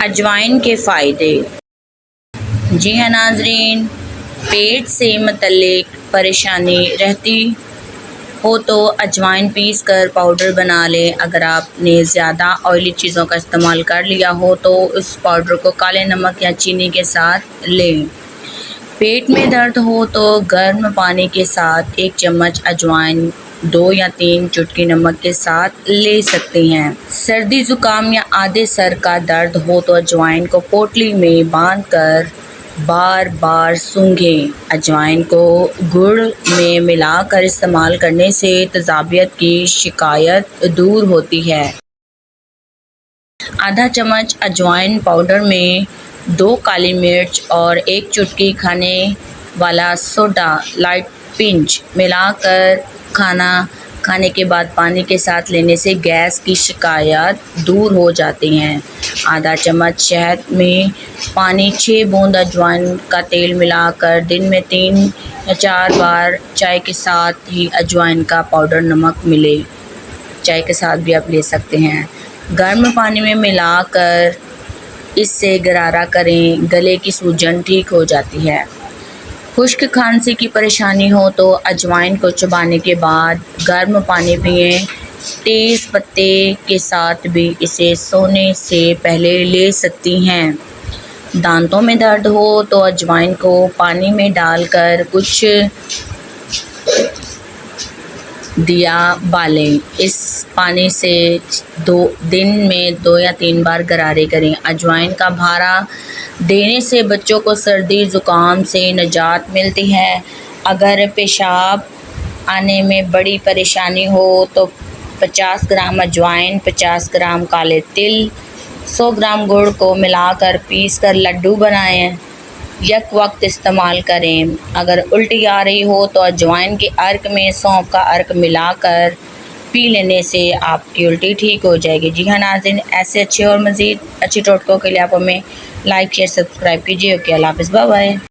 अजवाइन के फ़ायदे। जी हाँ नाज़रीन, पेट से मुतल्लिक परेशानी रहती हो तो अजवाइन पीस कर पाउडर बना लें। अगर आपने ज़्यादा ऑयली चीज़ों का इस्तेमाल कर लिया हो तो उस पाउडर को काले नमक या चीनी के साथ लें। पेट में दर्द हो तो गर्म पानी के साथ 1 चम्मच अजवाइन 2 या 3 चुटकी नमक के साथ ले सकते हैं। सर्दी ज़ुकाम या आधे सर का दर्द हो तो अजवाइन को पोटली में बांधकर बार बार सूंघें। अजवाइन को गुड़ में मिलाकर इस्तेमाल करने से तेज़ाबियत की शिकायत दूर होती है। आधा चम्मच अजवाइन पाउडर में 2 काली मिर्च और 1 चुटकी खाने वाला सोडा लाइट पिंच मिलाकर खाना खाने के बाद पानी के साथ लेने से गैस की शिकायत दूर हो जाती हैं। आधा चम्मच शहद में पानी 6 बूंद अजवाइन का तेल मिलाकर दिन में 3 या 4 बार चाय के साथ ही अजवाइन का पाउडर नमक मिले चाय के साथ भी आप ले सकते हैं। गर्म पानी में मिलाकर इससे गरारा करें, गले की सूजन ठीक हो जाती है। खुश्क खांसी की परेशानी हो तो अजवाइन को चबाने के बाद गर्म पानी पिएं। तेज़ पत्ते के साथ भी इसे सोने से पहले ले सकती हैं। दांतों में दर्द हो तो अजवाइन को पानी में डालकर कुछ दिया बालें। इस पानी से दिन में 2 या 3 बार गरारे करें। अजवाइन का भारा देने से बच्चों को सर्दी ज़ुकाम से निजात मिलती है। अगर पेशाब आने में बड़ी परेशानी हो तो 50 ग्राम अजवाइन, 50 ग्राम काले तिल, 100 ग्राम गुड़ को मिलाकर पीस कर लड्डू बनाएं। यक वक्त इस्तेमाल करें। अगर उल्टी आ रही हो तो अजवाइन के अर्क में सौंफ का अर्क मिलाकर पी लेने से आपकी उल्टी ठीक हो जाएगी। जी हाँ नाज़रीन, ऐसे अच्छे और मज़ीद अच्छे टोटकों के लिए आप हमें लाइक शेयर सब्सक्राइब कीजिए। ओके, अल्लाह हाफ़िज़, बाय बाय।